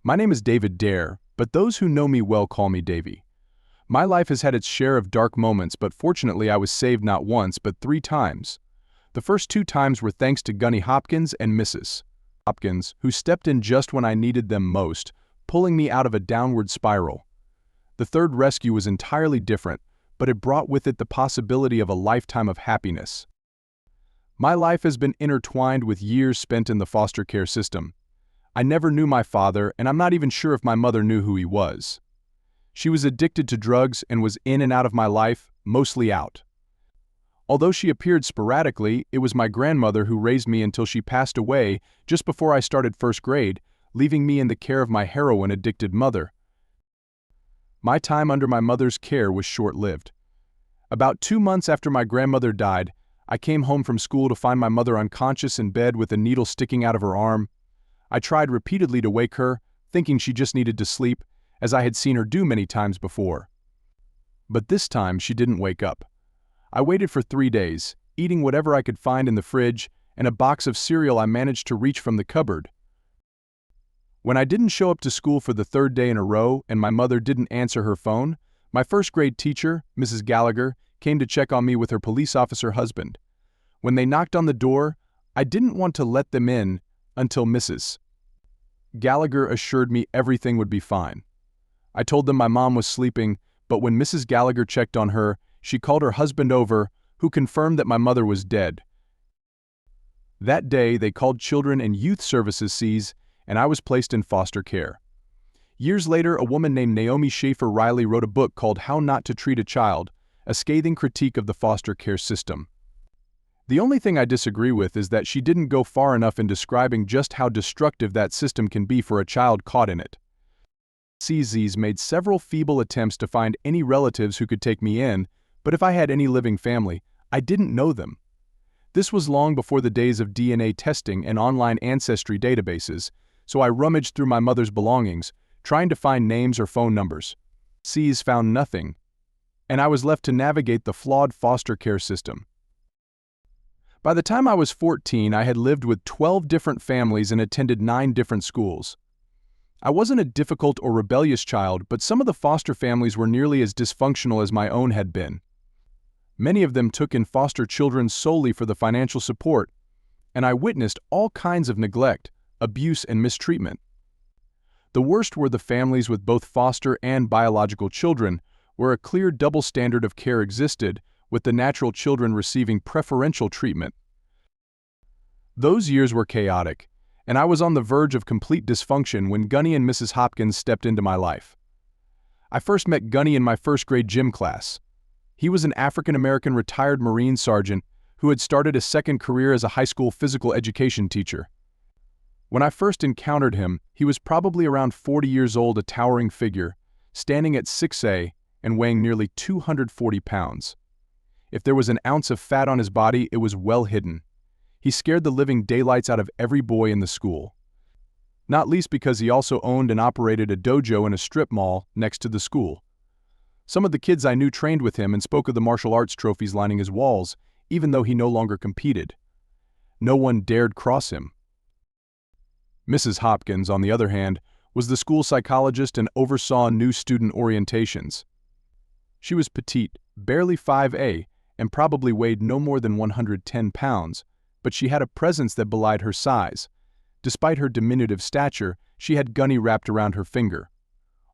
My name is David Dare, but those who know me well call me Davy. My life has had its share of dark moments, but fortunately I was saved not once but 3 times. The first 2 times were thanks to Gunny Hopkins and Mrs. Hopkins, who stepped in just when I needed them most, pulling me out of a downward spiral. The third rescue was entirely different, but it brought with it the possibility of a lifetime of happiness. My life has been intertwined with years spent in the foster care system. I never knew my father, and I'm not even sure if my mother knew who he was. She was addicted to drugs and was in and out of my life, mostly out. Although she appeared sporadically, it was my grandmother who raised me until she passed away just before I started first grade, leaving me in the care of my heroin-addicted mother. My time under my mother's care was short-lived. About 2 months after my grandmother died, I came home from school to find my mother unconscious in bed with a needle sticking out of her arm. I tried repeatedly to wake her, thinking she just needed to sleep, as I had seen her do many times before. But this time she didn't wake up. I waited for 3 days, eating whatever I could find in the fridge and a box of cereal I managed to reach from the cupboard. When I didn't show up to school for the 3rd day in a row and my mother didn't answer her phone, my first grade teacher, Mrs. Gallagher, came to check on me with her police officer husband. When they knocked on the door, I didn't want to let them in until Mrs. Gallagher assured me everything would be fine. I told them my mom was sleeping, but when Mrs. Gallagher checked on her, she called her husband over, who confirmed that my mother was dead. That day, they called Children and Youth Services Cs, and I was placed in foster care. Years later, a woman named Naomi Schaefer Riley wrote a book called How Not to Treat a Child, a scathing critique of the foster care system. The only thing I disagree with is that she didn't go far enough in describing just how destructive that system can be for a child caught in it. CZs made several feeble attempts to find any relatives who could take me in, but if I had any living family, I didn't know them. This was long before the days of DNA testing and online ancestry databases, so I rummaged through my mother's belongings, trying to find names or phone numbers. Cs found nothing, and I was left to navigate the flawed foster care system. By the time I was 14, I had lived with 12 different families and attended 9 different schools. I wasn't a difficult or rebellious child, but some of the foster families were nearly as dysfunctional as my own had been. Many of them took in foster children solely for the financial support, and I witnessed all kinds of neglect, abuse, and mistreatment. The worst were the families with both foster and biological children, where a clear double standard of care existed, with the natural children receiving preferential treatment. Those years were chaotic, and I was on the verge of complete dysfunction when Gunny and Mrs. Hopkins stepped into my life. I first met Gunny in my first grade gym class. He was an African-American retired Marine sergeant who had started a second career as a high school physical education teacher. When I first encountered him, he was probably around 40 years old, a towering figure, standing at 6'A" and weighing nearly 240 pounds. If there was an ounce of fat on his body, it was well hidden. He scared the living daylights out of every boy in the school. Not least because he also owned and operated a dojo in a strip mall next to the school. Some of the kids I knew trained with him and spoke of the martial arts trophies lining his walls, even though he no longer competed. No one dared cross him. Mrs. Hopkins, on the other hand, was the school psychologist and oversaw new student orientations. She was petite, barely 5'A", and probably weighed no more than 110 pounds, but she had a presence that belied her size. Despite her diminutive stature, she had Gunny wrapped around her finger.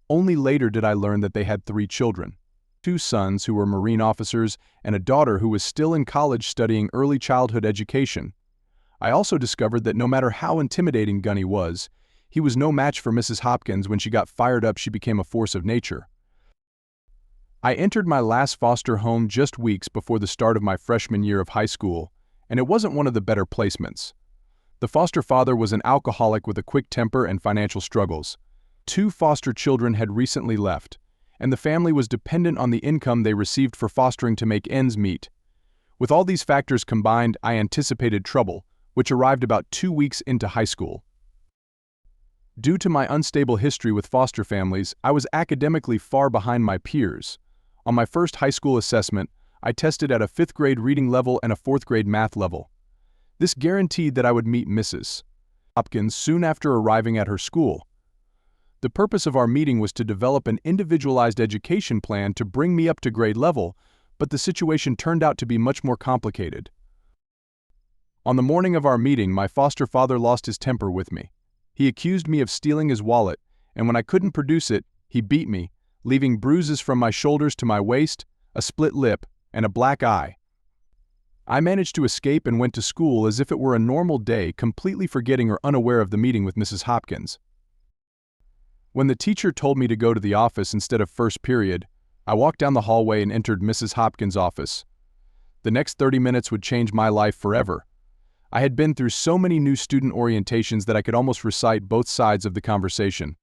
Only later did I learn that they had 3 children. 2 sons who were Marine officers and a daughter who was still in college studying early childhood education. I also discovered that no matter how intimidating Gunny was, he was no match for Mrs. Hopkins. When she got fired up, she became a force of nature. I entered my last foster home just weeks before the start of my freshman year of high school, and it wasn't one of the better placements. The foster father was an alcoholic with a quick temper and financial struggles. 2 foster children had recently left, and the family was dependent on the income they received for fostering to make ends meet. With all these factors combined, I anticipated trouble, which arrived about 2 weeks into high school. Due to my unstable history with foster families, I was academically far behind my peers. On my first high school assessment, I tested at a 5th grade reading level and a 4th grade math level. This guaranteed that I would meet Mrs. Hopkins soon after arriving at her school. The purpose of our meeting was to develop an individualized education plan to bring me up to grade level, but the situation turned out to be much more complicated. On the morning of our meeting, my foster father lost his temper with me. He accused me of stealing his wallet, and when I couldn't produce it, he beat me, leaving bruises from my shoulders to my waist, a split lip, and a black eye. I managed to escape and went to school as if it were a normal day, completely forgetting or unaware of the meeting with Mrs. Hopkins. When the teacher told me to go to the office instead of first period, I walked down the hallway and entered Mrs. Hopkins' office. The next 30 minutes would change my life forever. I had been through so many new student orientations that I could almost recite both sides of the conversation.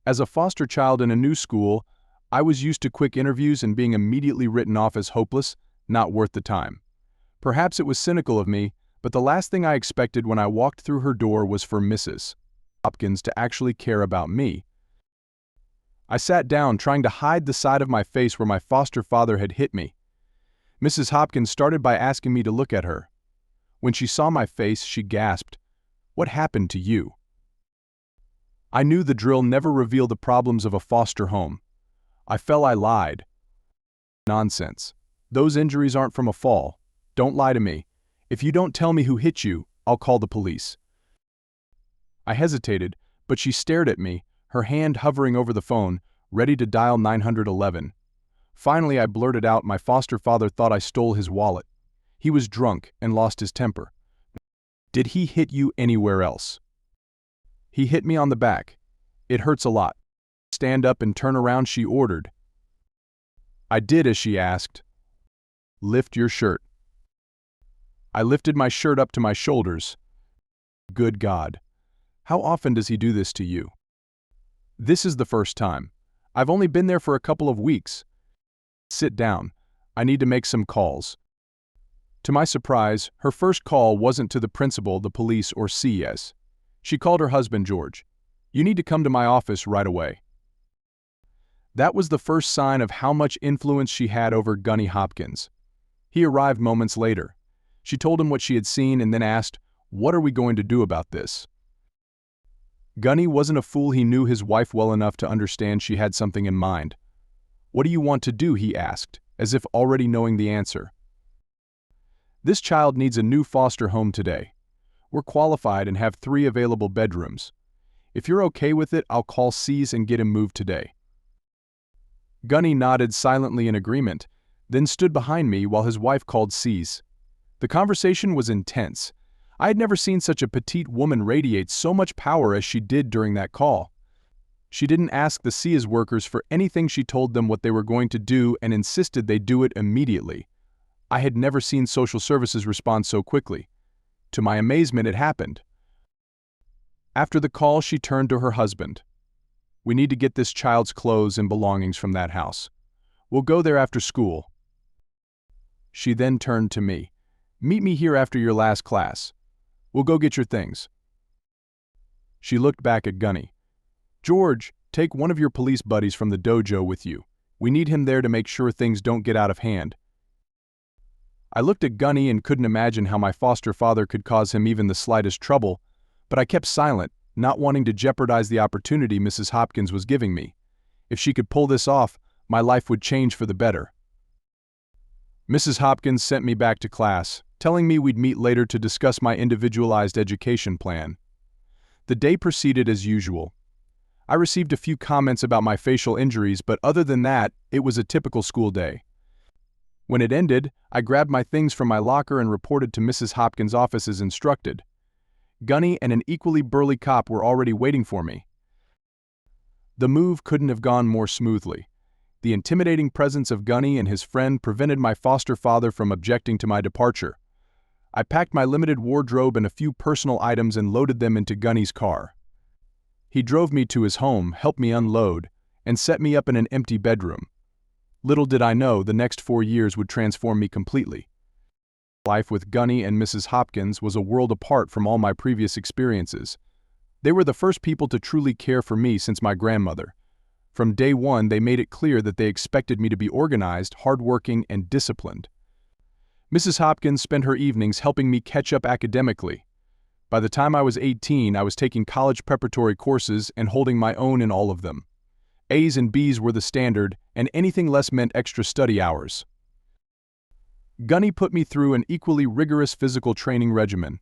As a foster child in a new school, I was used to quick interviews and being immediately written off as hopeless, not worth the time. Perhaps it was cynical of me, but the last thing I expected when I walked through her door was for Mrs. Hopkins to actually care about me. I sat down, trying to hide the side of my face where my foster father had hit me. Mrs. Hopkins started by asking me to look at her. When she saw my face, she gasped, "What happened to you?" I knew the drill: never reveal the problems of a foster home. I lied. Nonsense. Those injuries aren't from a fall. Don't lie to me. If you don't tell me who hit you, I'll call the police. I hesitated, but she stared at me, her hand hovering over the phone, ready to dial 911. Finally, I blurted out, "My foster father thought I stole his wallet. He was drunk and lost his temper." "Did he hit you anywhere else?" "He hit me on the back. It hurts a lot." "Stand up and turn around," she ordered. I did as she asked. "Lift your shirt." I lifted my shirt up to my shoulders. Good God. How often does he do this to you? This is the first time. I've only been there for a couple of weeks. Sit down. I need to make some calls. To my surprise, her first call wasn't to the principal, the police, or CS. She called her husband, George. "You need to come to my office right away." That was the first sign of how much influence she had over Gunny Hopkins. He arrived moments later. She told him what she had seen and then asked, "What are we going to do about this?" Gunny wasn't a fool. He knew his wife well enough to understand she had something in mind. "What do you want to do?" he asked, as if already knowing the answer. "This child needs a new foster home today. We're qualified and have 3 available bedrooms. If you're okay with it, I'll call C's and get him moved today." Gunny nodded silently in agreement, then stood behind me while his wife called C's. The conversation was intense. I had never seen such a petite woman radiate so much power as she did during that call. She didn't ask the C's workers for anything. She told them what they were going to do and insisted they do it immediately. I had never seen social services respond so quickly. To my amazement, it happened. After the call, she turned to her husband. "We need to get this child's clothes and belongings from that house. We'll go there after school." She then turned to me. "Meet me here after your last class. We'll go get your things." She looked back at Gunny. "George, take one of your police buddies from the dojo with you. We need him there to make sure things don't get out of hand." I looked at Gunny and couldn't imagine how my foster father could cause him even the slightest trouble, but I kept silent, not wanting to jeopardize the opportunity Mrs. Hopkins was giving me. If she could pull this off, my life would change for the better. Mrs. Hopkins sent me back to class, telling me we'd meet later to discuss my individualized education plan. The day proceeded as usual. I received a few comments about my facial injuries, but other than that, it was a typical school day. When it ended, I grabbed my things from my locker and reported to Mrs. Hopkins' office as instructed. Gunny and an equally burly cop were already waiting for me. The move couldn't have gone more smoothly. The intimidating presence of Gunny and his friend prevented my foster father from objecting to my departure. I packed my limited wardrobe and a few personal items and loaded them into Gunny's car. He drove me to his home, helped me unload, and set me up in an empty bedroom. Little did I know the next 4 years would transform me completely. Life with Gunny and Mrs. Hopkins was a world apart from all my previous experiences. They were the first people to truly care for me since my grandmother. From day one, they made it clear that they expected me to be organized, hardworking, and disciplined. Mrs. Hopkins spent her evenings helping me catch up academically. By the time I was 18, I was taking college preparatory courses and holding my own in all of them. A's and B's were the standard, and anything less meant extra study hours. Gunny put me through an equally rigorous physical training regimen.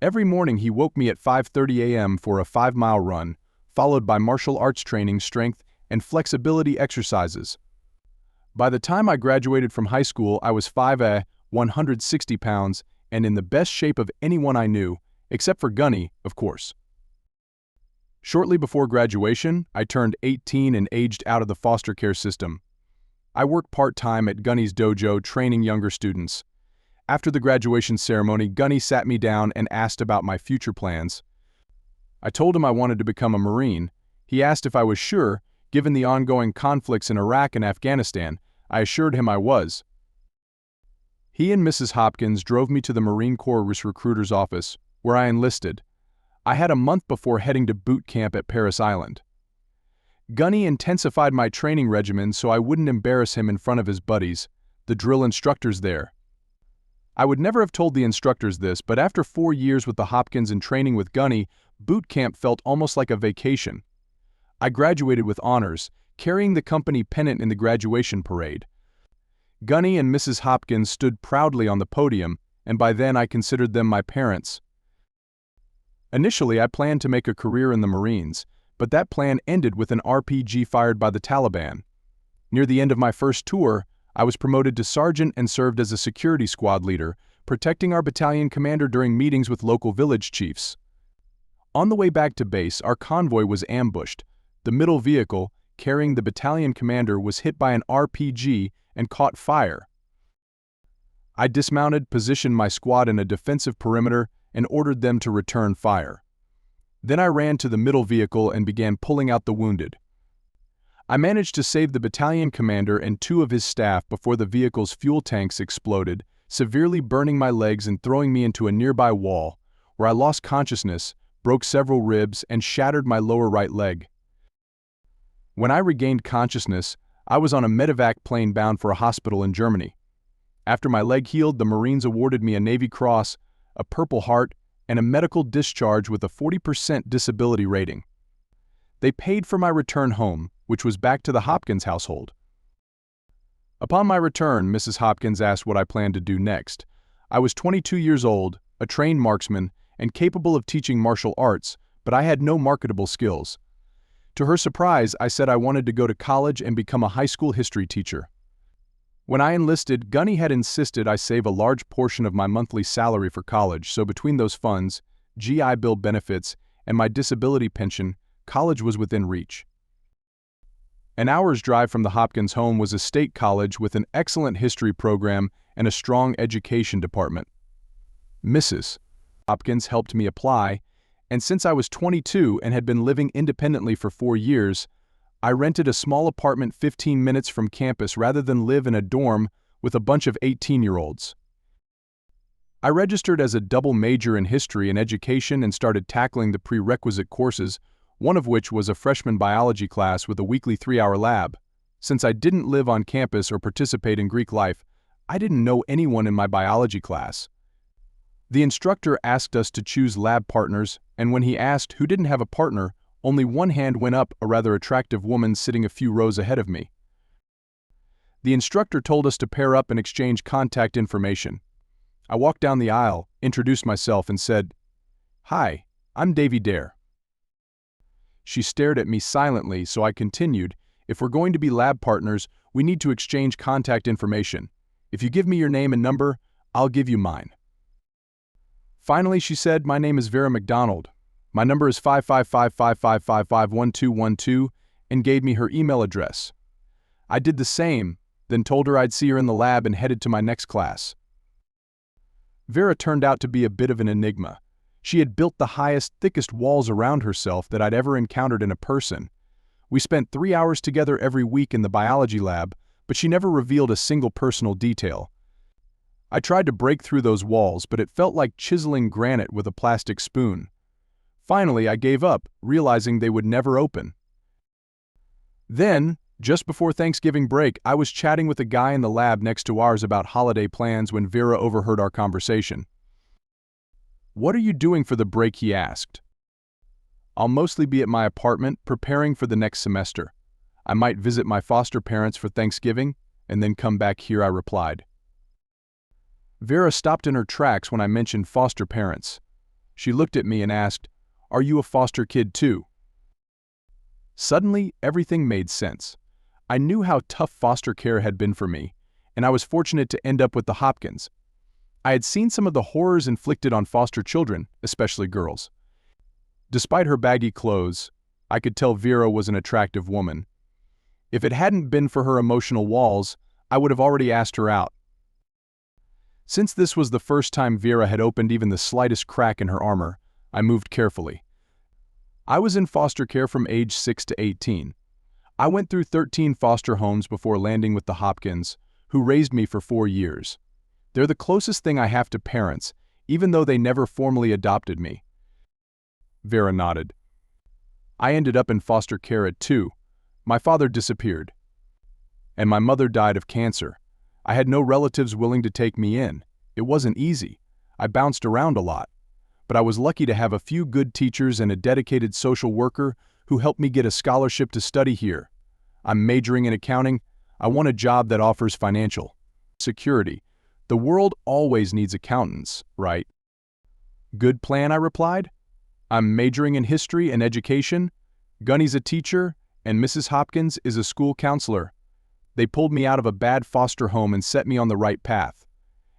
Every morning he woke me at 5:30 a.m. for a 5-mile run, followed by martial arts training, strength, and flexibility exercises. By the time I graduated from high school, I was 5', 160 pounds, and in the best shape of anyone I knew, except for Gunny, of course. Shortly before graduation, I turned 18 and aged out of the foster care system. I worked part-time at Gunny's dojo training younger students. After the graduation ceremony, Gunny sat me down and asked about my future plans. I told him I wanted to become a Marine. He asked if I was sure, given the ongoing conflicts in Iraq and Afghanistan. I assured him I was. He and Mrs. Hopkins drove me to the Marine Corps recruiter's office, where I enlisted. I had a month before heading to boot camp at Parris Island. Gunny intensified my training regimen so I wouldn't embarrass him in front of his buddies, the drill instructors there. I would never have told the instructors this, but after 4 years with the Hopkins and training with Gunny, boot camp felt almost like a vacation. I graduated with honors, carrying the company pennant in the graduation parade. Gunny and Mrs. Hopkins stood proudly on the podium, and by then I considered them my parents. Initially, I planned to make a career in the Marines, but that plan ended with an RPG fired by the Taliban. Near the end of my first tour, I was promoted to sergeant and served as a security squad leader, protecting our battalion commander during meetings with local village chiefs. On the way back to base, our convoy was ambushed. The middle vehicle, carrying the battalion commander, was hit by an RPG and caught fire. I dismounted, positioned my squad in a defensive perimeter, and ordered them to return fire. Then I ran to the middle vehicle and began pulling out the wounded. I managed to save the battalion commander and 2 of his staff before the vehicle's fuel tanks exploded, severely burning my legs and throwing me into a nearby wall, where I lost consciousness, broke several ribs, and shattered my lower right leg. When I regained consciousness, I was on a medevac plane bound for a hospital in Germany. After my leg healed, the Marines awarded me a Navy Cross, a Purple Heart, and a medical discharge with a 40% disability rating. They paid for my return home, which was back to the Hopkins household. Upon my return, Mrs. Hopkins asked what I planned to do next. I was 22 years old, a trained marksman, and capable of teaching martial arts, but I had no marketable skills. To her surprise, I said I wanted to go to college and become a high school history teacher. When I enlisted, Gunny had insisted I save a large portion of my monthly salary for college, so between those funds, GI Bill benefits, and my disability pension, college was within reach. An hour's drive from the Hopkins home was a state college with an excellent history program and a strong education department. Mrs. Hopkins helped me apply, and since I was 22 and had been living independently for 4 years, I rented a small apartment 15 minutes from campus rather than live in a dorm with a bunch of 18-year-olds. I registered as a double major in history and education and started tackling the prerequisite courses, one of which was a freshman biology class with a weekly 3-hour lab. Since I didn't live on campus or participate in Greek life, I didn't know anyone in my biology class. The instructor asked us to choose lab partners, and when he asked who didn't have a partner, only one hand went up, a rather attractive woman sitting a few rows ahead of me. The instructor told us to pair up and exchange contact information. I walked down the aisle, introduced myself, and said, "Hi, I'm Davy Dare." She stared at me silently, so I continued, "If we're going to be lab partners, we need to exchange contact information. If you give me your name and number, I'll give you mine." Finally, she said, "My name is Vera McDonald. My number is 555-555-1212, and gave me her email address. I did the same, then told her I'd see her in the lab and headed to my next class. Vera turned out to be a bit of an enigma. She had built the highest, thickest walls around herself that I'd ever encountered in a person. We spent 3 hours together every week in the biology lab, but she never revealed a single personal detail. I tried to break through those walls, but it felt like chiseling granite with a plastic spoon. Finally, I gave up, realizing they would never open. Then, just before Thanksgiving break, I was chatting with a guy in the lab next to ours about holiday plans when Vera overheard our conversation. "What are you doing for the break?" he asked. "I'll mostly be at my apartment, preparing for the next semester. I might visit my foster parents for Thanksgiving, and then come back here," I replied. Vera stopped in her tracks when I mentioned foster parents. She looked at me and asked, "Are you a foster kid too?" Suddenly, everything made sense. I knew how tough foster care had been for me, and I was fortunate to end up with the Hopkins. I had seen some of the horrors inflicted on foster children, especially girls. Despite her baggy clothes, I could tell Vera was an attractive woman. If it hadn't been for her emotional walls, I would have already asked her out. Since this was the first time Vera had opened even the slightest crack in her armor, I moved carefully. I was in foster care from age 6 to 18. I went through 13 foster homes before landing with the Hopkins, who raised me for 4 years. They're the closest thing I have to parents, even though they never formally adopted me. Vera nodded. I ended up in foster care at 2. My father disappeared, and my mother died of cancer. I had no relatives willing to take me in. It wasn't easy. I bounced around a lot. But I was lucky to have a few good teachers and a dedicated social worker who helped me get a scholarship to study here. I'm majoring in accounting. I want a job that offers financial security. The world always needs accountants, right? Good plan, I replied. I'm majoring in history and education. Gunny's a teacher, and Mrs. Hopkins is a school counselor. They pulled me out of a bad foster home and set me on the right path.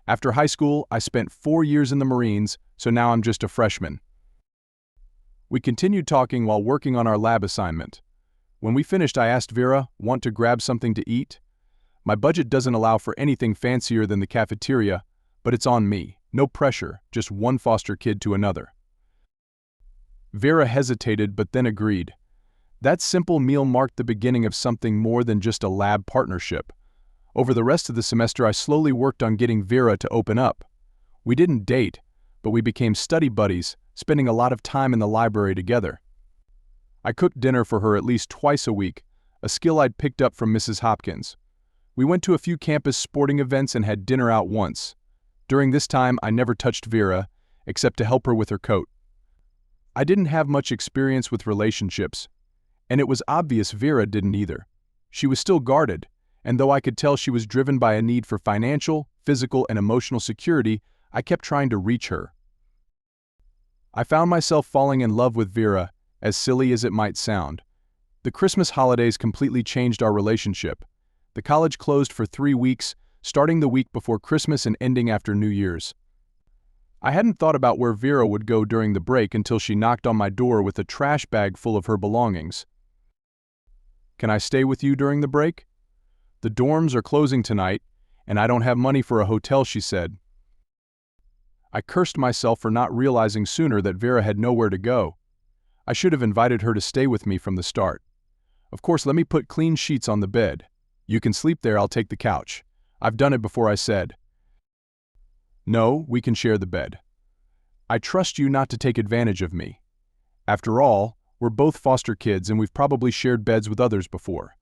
After high school, I spent 4 years in the Marines, so now I'm just a freshman. We continued talking while working on our lab assignment. When we finished, I asked Vera, "Want to grab something to eat?" My budget doesn't allow for anything fancier than the cafeteria, but it's on me. No pressure, just one foster kid to another. Vera hesitated but then agreed. That simple meal marked the beginning of something more than just a lab partnership. Over the rest of the semester, I slowly worked on getting Vera to open up. We didn't date, but we became study buddies, spending a lot of time in the library together. I cooked dinner for her at least twice a week, a skill I'd picked up from Mrs. Hopkins. We went to a few campus sporting events and had dinner out once. During this time, I never touched Vera, except to help her with her coat. I didn't have much experience with relationships, and it was obvious Vera didn't either. She was still guarded, and though I could tell she was driven by a need for financial, physical, and emotional security, I kept trying to reach her. I found myself falling in love with Vera, as silly as it might sound. The Christmas holidays completely changed our relationship. The college closed for 3 weeks, starting the week before Christmas and ending after New Year's. I hadn't thought about where Vera would go during the break until she knocked on my door with a trash bag full of her belongings. "Can I stay with you during the break? The dorms are closing tonight, and I don't have money for a hotel," she said. I cursed myself for not realizing sooner that Vera had nowhere to go. I should have invited her to stay with me from the start. "Of course, let me put clean sheets on the bed. You can sleep there, I'll take the couch. I've done it before," I said. "No, we can share the bed. I trust you not to take advantage of me. After all, we're both foster kids and we've probably shared beds with others before."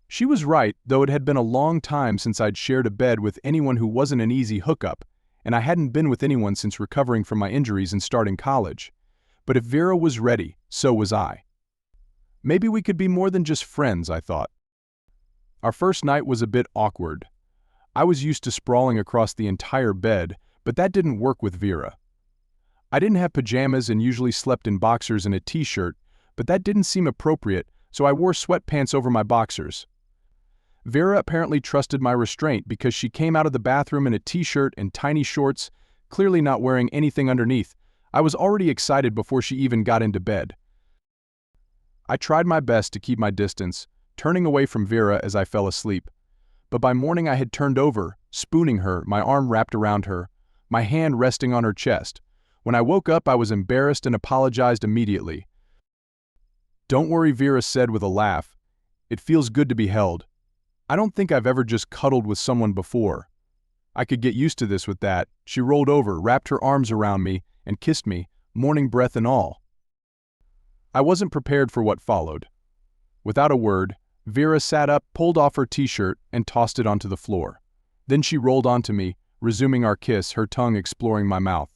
She was right, though it had been a long time since I'd shared a bed with anyone who wasn't an easy hookup, and I hadn't been with anyone since recovering from my injuries and starting college. But if Vera was ready, so was I. Maybe we could be more than just friends, I thought. Our first night was a bit awkward. I was used to sprawling across the entire bed, but that didn't work with Vera. I didn't have pajamas and usually slept in boxers and a t-shirt, but that didn't seem appropriate, so I wore sweatpants over my boxers. Vera apparently trusted my restraint because she came out of the bathroom in a t-shirt and tiny shorts, clearly not wearing anything underneath. I was already excited before she even got into bed. I tried my best to keep my distance, turning away from Vera as I fell asleep. But by morning I had turned over, spooning her, my arm wrapped around her, my hand resting on her chest. When I woke up, I was embarrassed and apologized immediately. "Don't worry," Vera said with a laugh. "It feels good to be held. I don't think I've ever just cuddled with someone before. I could get used to this with that." She rolled over, wrapped her arms around me, and kissed me, morning breath and all. I wasn't prepared for what followed. Without a word, Vera sat up, pulled off her t-shirt, and tossed it onto the floor. Then she rolled onto me, resuming our kiss, her tongue exploring my mouth.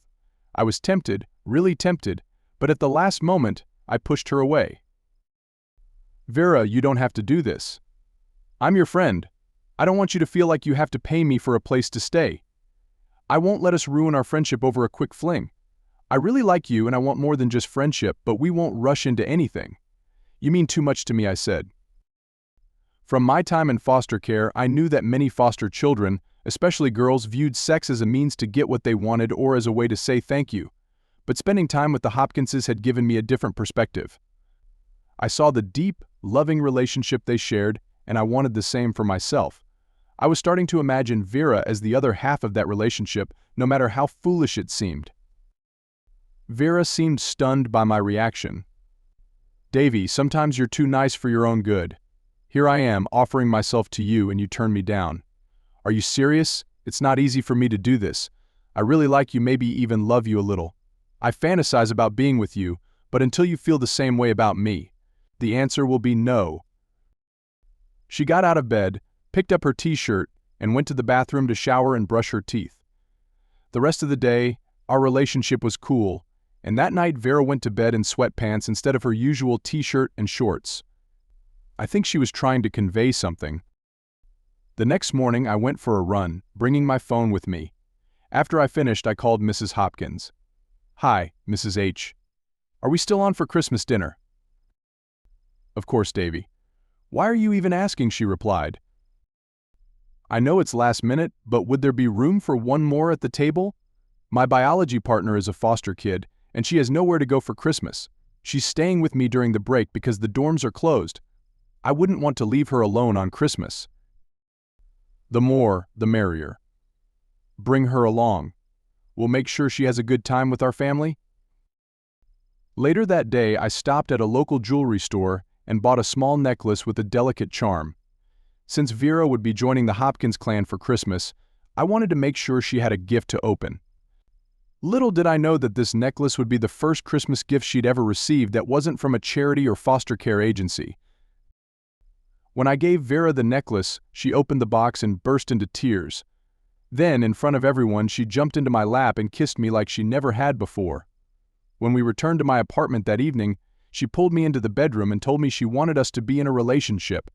I was tempted, really tempted, but at the last moment, I pushed her away. Vera, you don't have to do this. I'm your friend. I don't want you to feel like you have to pay me for a place to stay. I won't let us ruin our friendship over a quick fling. I really like you and I want more than just friendship, but we won't rush into anything. You mean too much to me, I said. From my time in foster care, I knew that many foster children, especially girls, viewed sex as a means to get what they wanted or as a way to say thank you. But spending time with the Hopkinses had given me a different perspective. I saw the deep, loving relationship they shared, and I wanted the same for myself. I was starting to imagine Vera as the other half of that relationship, no matter how foolish it seemed. Vera seemed stunned by my reaction. Davy, sometimes you're too nice for your own good. Here I am, offering myself to you, and you turn me down. Are you serious? It's not easy for me to do this. I really like you, maybe even love you a little. I fantasize about being with you, but until you feel the same way about me, the answer will be no. She got out of bed, picked up her t-shirt, and went to the bathroom to shower and brush her teeth. The rest of the day, our relationship was cool, and that night Vera went to bed in sweatpants instead of her usual t-shirt and shorts. I think she was trying to convey something. The next morning I went for a run, bringing my phone with me. After I finished, I called Mrs. Hopkins. Hi, Mrs. H. Are we still on for Christmas dinner? Of course, Davy. Why are you even asking? She replied. I know it's last minute, but would there be room for one more at the table? My biology partner is a foster kid, and she has nowhere to go for Christmas. She's staying with me during the break because the dorms are closed. I wouldn't want to leave her alone on Christmas. The more, the merrier. Bring her along. We'll make sure she has a good time with our family. Later that day, I stopped at a local jewelry store and bought a small necklace with a delicate charm. Since Vera would be joining the Hopkins clan for Christmas, I wanted to make sure she had a gift to open. Little did I know that this necklace would be the first Christmas gift she'd ever received that wasn't from a charity or foster care agency. When I gave Vera the necklace, she opened the box and burst into tears. Then, in front of everyone, she jumped into my lap and kissed me like she never had before. When we returned to my apartment that evening, she pulled me into the bedroom and told me she wanted us to be in a relationship.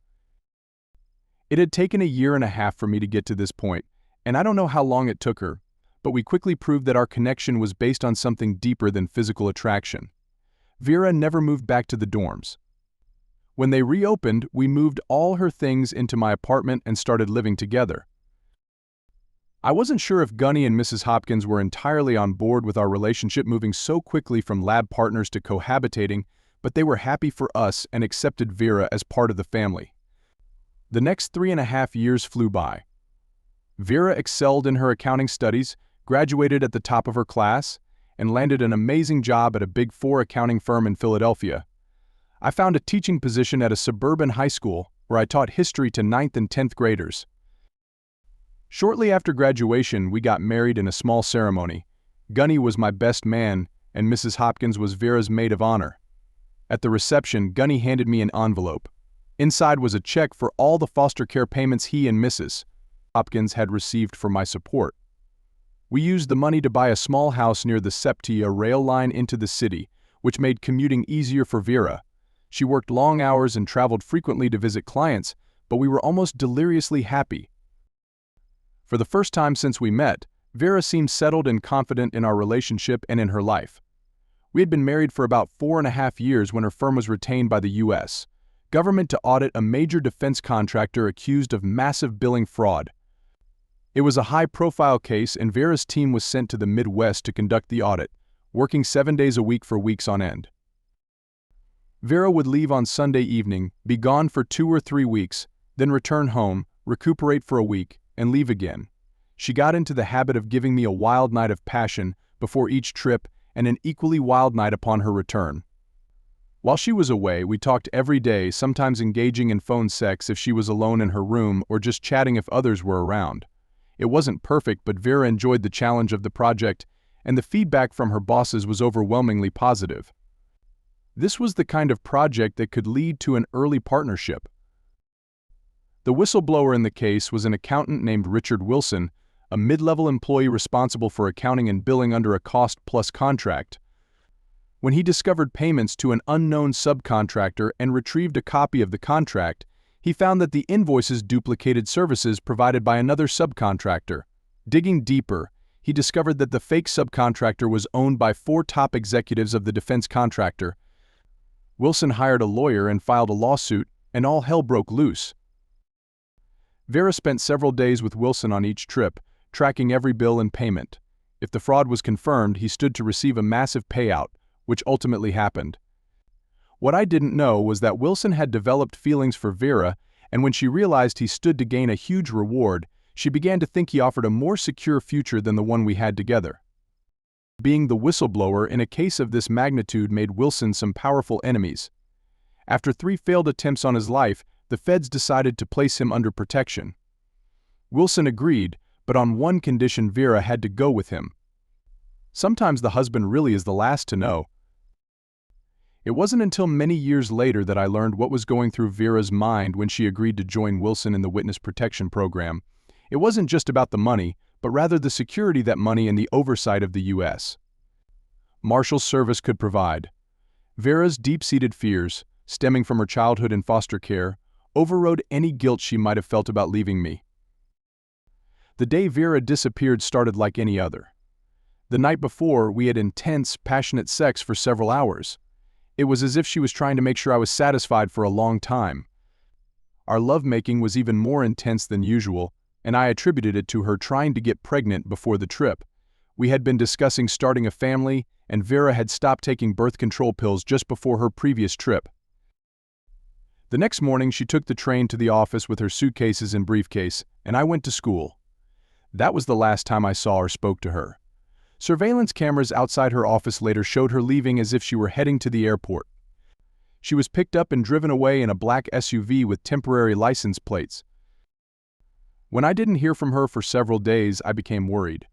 It had taken 1.5 years for me to get to this point, and I don't know how long it took her, but we quickly proved that our connection was based on something deeper than physical attraction. Vera never moved back to the dorms. When they reopened, we moved all her things into my apartment and started living together. I wasn't sure if Gunny and Mrs. Hopkins were entirely on board with our relationship moving so quickly from lab partners to cohabitating, but they were happy for us and accepted Vera as part of the family. The next 3.5 years flew by. Vera excelled in her accounting studies, graduated at the top of her class, and landed an amazing job at a Big Four accounting firm in Philadelphia. I found a teaching position at a suburban high school where I taught history to 9th and 10th graders. Shortly after graduation, we got married in a small ceremony. Gunny was my best man, and Mrs. Hopkins was Vera's maid of honor. At the reception, Gunny handed me an envelope. Inside was a check for all the foster care payments he and Mrs. Hopkins had received for my support. We used the money to buy a small house near the Septi, a rail line into the city, which made commuting easier for Vera. She worked long hours and traveled frequently to visit clients, but we were almost deliriously happy. For the first time since we met, Vera seemed settled and confident in our relationship and in her life. We had been married for about 4.5 years when her firm was retained by the U.S. government to audit a major defense contractor accused of massive billing fraud. It was a high-profile case, and Vera's team was sent to the Midwest to conduct the audit, working 7 days a week for weeks on end. Vera would leave on Sunday evening, be gone for 2 or 3 weeks, then return home, recuperate for a week, and leave again. She got into the habit of giving me a wild night of passion before each trip and an equally wild night upon her return. While she was away, we talked every day, sometimes engaging in phone sex if she was alone in her room or just chatting if others were around. It wasn't perfect, but Vera enjoyed the challenge of the project, and the feedback from her bosses was overwhelmingly positive. This was the kind of project that could lead to an early partnership. The whistleblower in the case was an accountant named Richard Wilson, a mid-level employee responsible for accounting and billing under a cost-plus contract. When he discovered payments to an unknown subcontractor and retrieved a copy of the contract, he found that the invoices duplicated services provided by another subcontractor. Digging deeper, he discovered that the fake subcontractor was owned by 4 top executives of the defense contractor. Wilson hired a lawyer and filed a lawsuit, and all hell broke loose. Vera spent several days with Wilson on each trip, tracking every bill and payment. If the fraud was confirmed, he stood to receive a massive payout, which ultimately happened. What I didn't know was that Wilson had developed feelings for Vera, and when she realized he stood to gain a huge reward, she began to think he offered a more secure future than the one we had together. Being the whistleblower in a case of this magnitude made Wilson some powerful enemies. After 3 failed attempts on his life, the feds decided to place him under protection. Wilson agreed, but on one condition: Vera had to go with him. Sometimes the husband really is the last to know. It wasn't until many years later that I learned what was going through Vera's mind when she agreed to join Wilson in the witness protection program. It wasn't just about the money, but rather the security that money and the oversight of the U.S. Marshals Service could provide. Vera's deep-seated fears, stemming from her childhood in foster care, overrode any guilt she might have felt about leaving me. The day Vera disappeared started like any other. The night before, we had intense, passionate sex for several hours. It was as if she was trying to make sure I was satisfied for a long time. Our lovemaking was even more intense than usual, and I attributed it to her trying to get pregnant before the trip. We had been discussing starting a family, and Vera had stopped taking birth control pills just before her previous trip. The next morning, she took the train to the office with her suitcases and briefcase, and I went to school. That was the last time I saw or spoke to her. Surveillance cameras outside her office later showed her leaving as if she were heading to the airport. She was picked up and driven away in a black SUV with temporary license plates. When I didn't hear from her for several days, I became worried.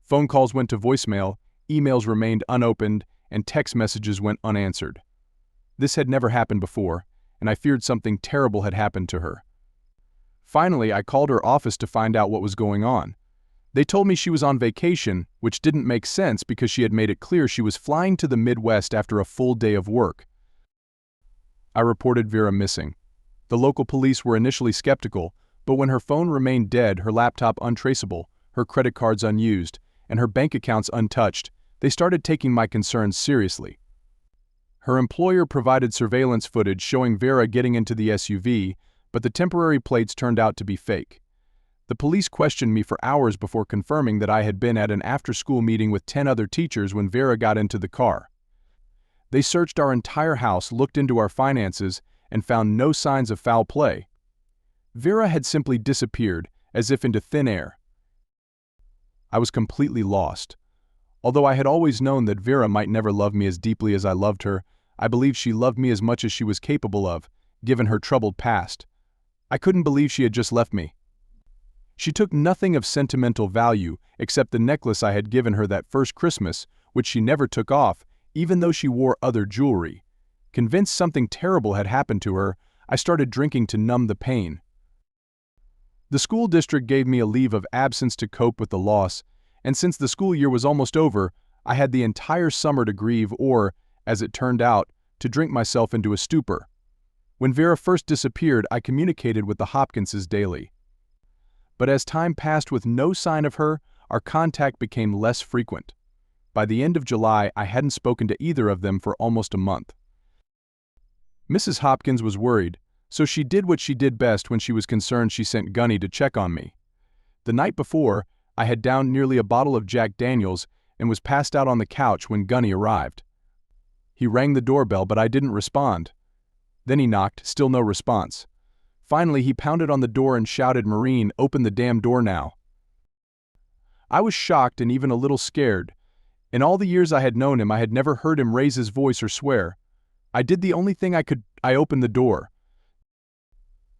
Phone calls went to voicemail, emails remained unopened, and text messages went unanswered. This had never happened before, and I feared something terrible had happened to her. Finally, I called her office to find out what was going on. They told me she was on vacation, which didn't make sense because she had made it clear she was flying to the Midwest after a full day of work. I reported Vera missing. The local police were initially skeptical, but when her phone remained dead, her laptop untraceable, her credit cards unused, and her bank accounts untouched, they started taking my concerns seriously. Her employer provided surveillance footage showing Vera getting into the SUV, but the temporary plates turned out to be fake. The police questioned me for hours before confirming that I had been at an after-school meeting with 10 other teachers when Vera got into the car. They searched our entire house, looked into our finances, and found no signs of foul play. Vera had simply disappeared, as if into thin air. I was completely lost. Although I had always known that Vera might never love me as deeply as I loved her, I believed she loved me as much as she was capable of, given her troubled past. I couldn't believe she had just left me. She took nothing of sentimental value except the necklace I had given her that first Christmas, which she never took off, even though she wore other jewelry. Convinced something terrible had happened to her, I started drinking to numb the pain. The school district gave me a leave of absence to cope with the loss, and since the school year was almost over, I had the entire summer to grieve or, as it turned out, to drink myself into a stupor. When Vera first disappeared, I communicated with the Hopkinses daily. But as time passed with no sign of her, our contact became less frequent. By the end of July, I hadn't spoken to either of them for almost a month. Mrs. Hopkins was worried, so she did what she did best when she was concerned. She sent Gunny to check on me. The night before, I had downed nearly a bottle of Jack Daniels and was passed out on the couch when Gunny arrived. He rang the doorbell, but I didn't respond. Then he knocked, still no response. Finally, he pounded on the door and shouted, "Maureen, open the damn door now." I was shocked and even a little scared. In all the years I had known him, I had never heard him raise his voice or swear. I did the only thing I could. I opened the door.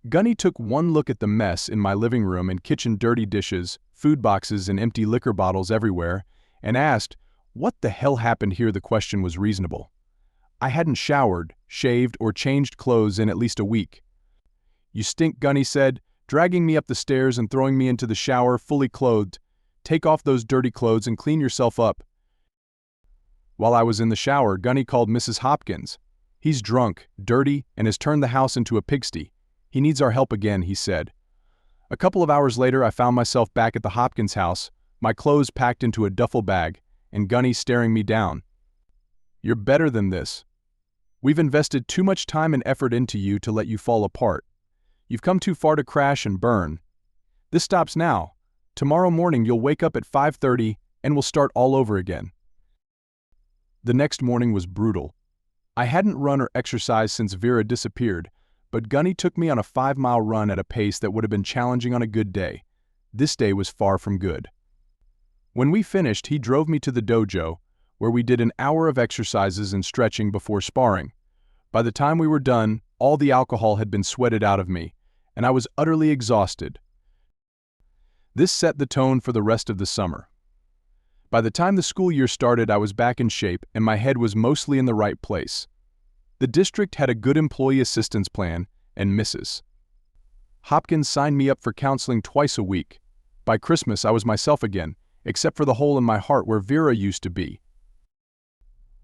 Gunny took one look at the mess in my living room and kitchen: dirty dishes, food boxes, and empty liquor bottles everywhere, and asked, "What the hell happened here?" The question was reasonable. I hadn't showered, shaved, or changed clothes in at least a week. "You stink," Gunny said, dragging me up the stairs and throwing me into the shower fully clothed. take off those dirty clothes and clean yourself up." While I was in the shower, Gunny called Mrs. Hopkins. "He's drunk, dirty, and has turned the house into a pigsty. He needs our help again," he said. A couple of hours later, I found myself back at the Hopkins house, my clothes packed into a duffel bag, and Gunny staring me down. "You're better than this. We've invested too much time and effort into you to let you fall apart. You've come too far to crash and burn. This stops now. Tomorrow morning you'll wake up at 5:30 and we'll start all over again." The next morning was brutal. I hadn't run or exercised since Vera disappeared, but Gunny took me on a 5-mile run at a pace that would have been challenging on a good day. This day was far from good. When we finished, he drove me to the dojo, where we did an hour of exercises and stretching before sparring. By the time we were done, all the alcohol had been sweated out of me, and I was utterly exhausted. This set the tone for the rest of the summer. By the time the school year started, I was back in shape and my head was mostly in the right place. The district had a good employee assistance plan, and Mrs. Hopkins signed me up for counseling twice a week. By Christmas, I was myself again, except for the hole in my heart where Vera used to be.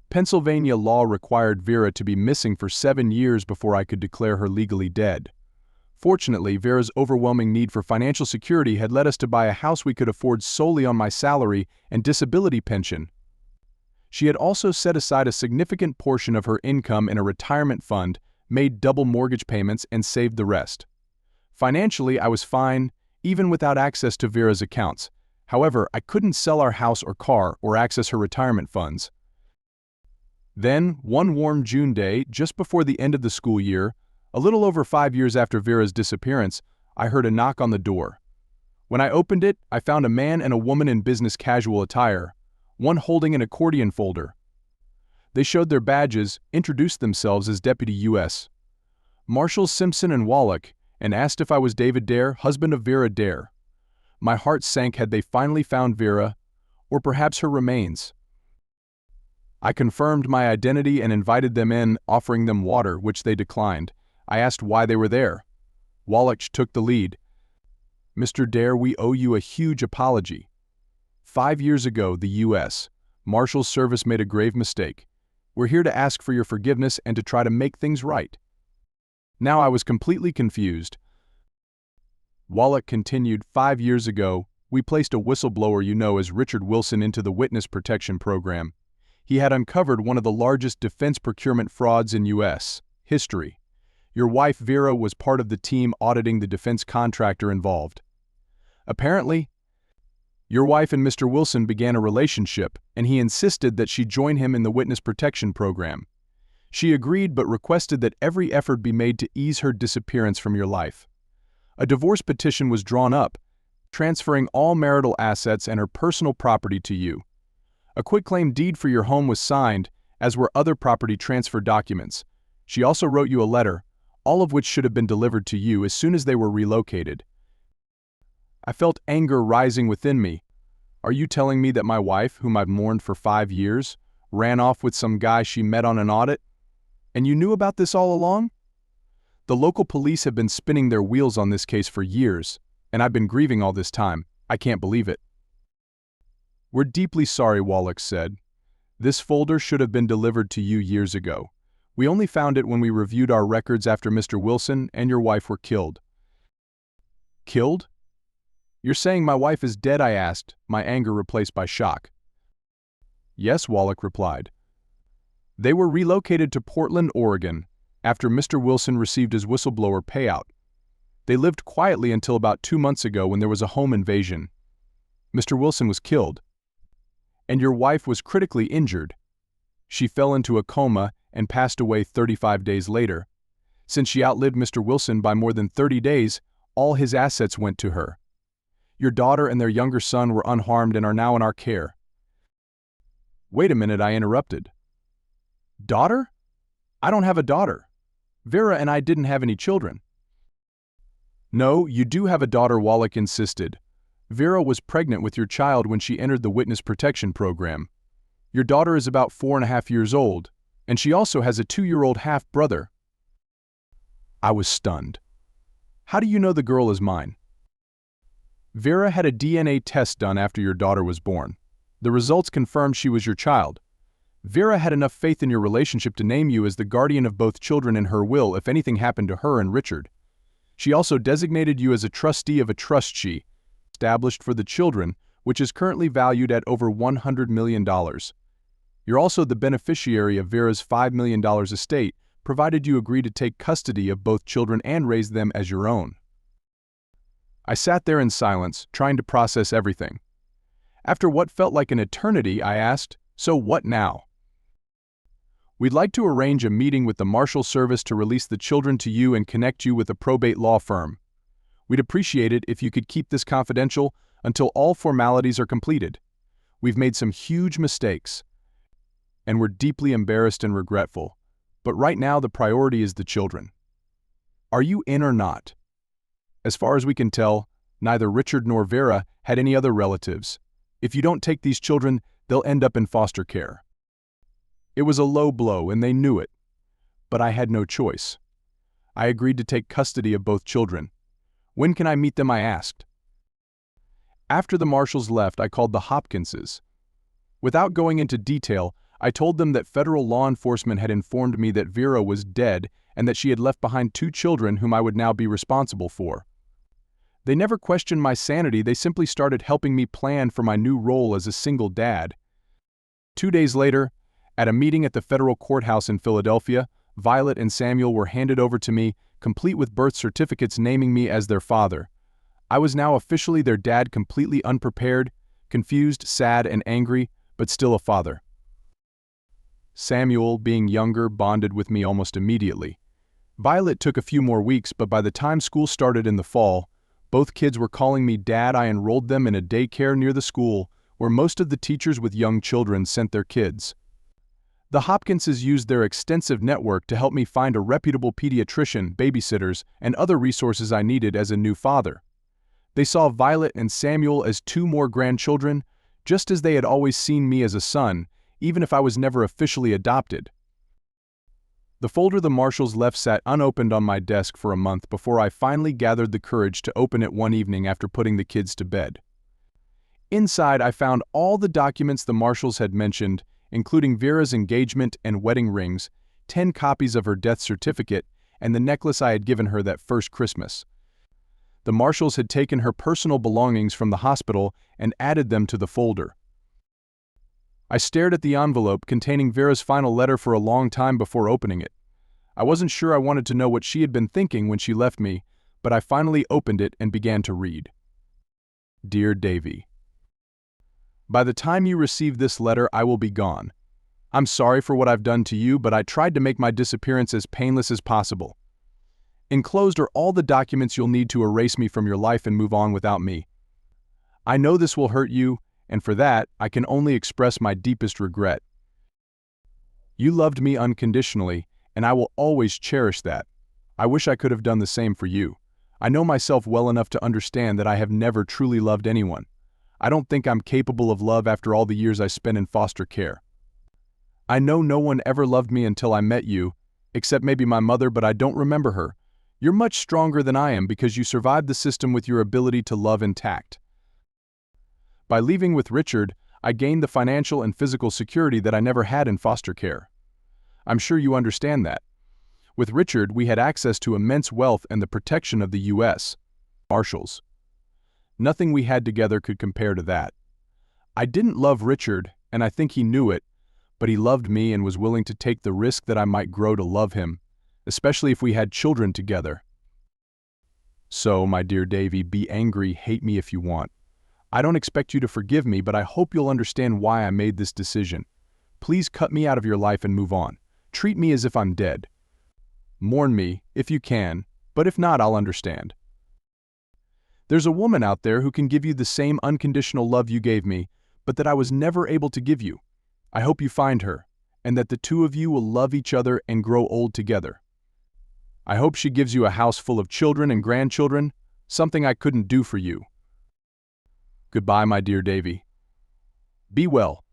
Pennsylvania law required Vera to be missing for 7 years before I could declare her legally dead. Fortunately, Vera's overwhelming need for financial security had led us to buy a house we could afford solely on my salary and disability pension. She had also set aside a significant portion of her income in a retirement fund, made double mortgage payments, and saved the rest. Financially, I was fine, even without access to Vera's accounts. However, I couldn't sell our house or car or access her retirement funds. Then, one warm June day, just before the end of the school year, a little over 5 years after Vera's disappearance, I heard a knock on the door. When I opened it, I found a man and a woman in business casual attire, one holding an accordion folder. They showed their badges, introduced themselves as Deputy U.S. Marshals Simpson and Wallach, and asked if I was David Dare, husband of Vera Dare. My heart sank. Had they finally found Vera, or perhaps her remains? I confirmed my identity and invited them in, offering them water, which they declined. I asked why they were there. Wallach took the lead. "Mr. Dare, we owe you a huge apology. 5 years ago, the U.S. Marshals Service made a grave mistake. We're here to ask for your forgiveness and to try to make things right." Now I was completely confused. Wallach continued, "5 years ago, we placed a whistleblower you know as Richard Wilson into the Witness Protection Program. He had uncovered one of the largest defense procurement frauds in U.S. history. Your wife Vera was part of the team auditing the defense contractor involved. Apparently, your wife and Mr. Wilson began a relationship, and he insisted that she join him in the Witness Protection Program. She agreed but requested that every effort be made to ease her disappearance from your life. A divorce petition was drawn up, transferring all marital assets and her personal property to you. A quitclaim deed for your home was signed, as were other property transfer documents. She also wrote you a letter, all of which should have been delivered to you as soon as they were relocated." I felt anger rising within me. Are you telling me that my wife, whom I've mourned for 5 years, ran off with some guy she met on an audit? And you knew about this all along? The local police have been spinning their wheels on this case for years, and I've been grieving all this time. I can't believe it. "We're deeply sorry," Wallach said. "This folder should have been delivered to you years ago. We only found it when we reviewed our records after Mr. Wilson and your wife were killed." "Killed? You're saying my wife is dead?" I asked, my anger replaced by shock. "Yes," Wallach replied. "They were relocated to Portland, Oregon, after Mr. Wilson received his whistleblower payout. They lived quietly until about 2 months ago when there was a home invasion. Mr. Wilson was killed, and your wife was critically injured. She fell into a coma and passed away 35 days later. Since she outlived Mr. Wilson by more than 30 days, all his assets went to her. Your daughter and their younger son were unharmed and are now in our care." "Wait a minute," I interrupted. "Daughter? I don't have a daughter. Vera and I didn't have any children." "No, you do have a daughter," Wallach insisted. "Vera was pregnant with your child when she entered the Witness Protection Program. Your daughter is about 4.5 years old, and she also has a 2-year-old half-brother." I was stunned. "How do you know the girl is mine?" Vera had a DNA test done after your daughter was born. The results confirmed she was your child. Vera had enough faith in your relationship to name you as the guardian of both children in her will if anything happened to her and Richard. She also designated you as a trustee of a trust she established for the children, which is currently valued at over $100 million. You're also the beneficiary of Vera's $5 million estate, provided you agree to take custody of both children and raise them as your own. I sat there in silence, trying to process everything. After what felt like an eternity, I asked, "So what now?" "We'd like to arrange a meeting with the Marshal Service to release the children to you and connect you with a probate law firm. We'd appreciate it if you could keep this confidential until all formalities are completed. We've made some huge mistakes, and we're deeply embarrassed and regretful, but right now the priority is the children. Are you in or not?" As far as we can tell, neither Richard nor Vera had any other relatives. If you don't take these children, they'll end up in foster care. It was a low blow, and they knew it. But I had no choice. I agreed to take custody of both children. "When can I meet them?" I asked. After the marshals left, I called the Hopkinses. Without going into detail, I told them that federal law enforcement had informed me that Vera was dead and that she had left behind 2 children whom I would now be responsible for. They never questioned my sanity, they simply started helping me plan for my new role as a single dad. 2 days later, at a meeting at the federal courthouse in Philadelphia, Violet and Samuel were handed over to me, complete with birth certificates naming me as their father. I was now officially their dad, completely unprepared, confused, sad, and angry, but still a father. Samuel, being younger, bonded with me almost immediately. Violet took a few more weeks, but by the time school started in the fall, both kids were calling me Dad. I enrolled them in a daycare near the school, where most of the teachers with young children sent their kids. The Hopkinses used their extensive network to help me find a reputable pediatrician, babysitters, and other resources I needed as a new father. They saw Violet and Samuel as 2 more grandchildren, just as they had always seen me as a son, even if I was never officially adopted. The folder the marshals left sat unopened on my desk for a month before I finally gathered the courage to open it one evening after putting the kids to bed. Inside, I found all the documents the marshals had mentioned, including Vera's engagement and wedding rings, 10 copies of her death certificate, and the necklace I had given her that first Christmas. The marshals had taken her personal belongings from the hospital and added them to the folder. I stared at the envelope containing Vera's final letter for a long time before opening it. I wasn't sure I wanted to know what she had been thinking when she left me, but I finally opened it and began to read. Dear Davy, by the time you receive this letter, I will be gone. I'm sorry for what I've done to you, but I tried to make my disappearance as painless as possible. Enclosed are all the documents you'll need to erase me from your life and move on without me. I know this will hurt you, and for that, I can only express my deepest regret. You loved me unconditionally, and I will always cherish that. I wish I could have done the same for you. I know myself well enough to understand that I have never truly loved anyone. I don't think I'm capable of love after all the years I spent in foster care. I know no one ever loved me until I met you, except maybe my mother, but I don't remember her. You're much stronger than I am because you survived the system with your ability to love intact. By leaving with Richard, I gained the financial and physical security that I never had in foster care. I'm sure you understand that. With Richard, we had access to immense wealth and the protection of the U.S. Marshals. Nothing we had together could compare to that. I didn't love Richard, and I think he knew it, but he loved me and was willing to take the risk that I might grow to love him, especially if we had children together. So, my dear Davy, be angry, hate me if you want. I don't expect you to forgive me, but I hope you'll understand why I made this decision. Please cut me out of your life and move on. Treat me as if I'm dead. Mourn me, if you can, but if not, I'll understand. There's a woman out there who can give you the same unconditional love you gave me, but that I was never able to give you. I hope you find her, and that the 2 of you will love each other and grow old together. I hope she gives you a house full of children and grandchildren, something I couldn't do for you. Goodbye, my dear Davy. Be well.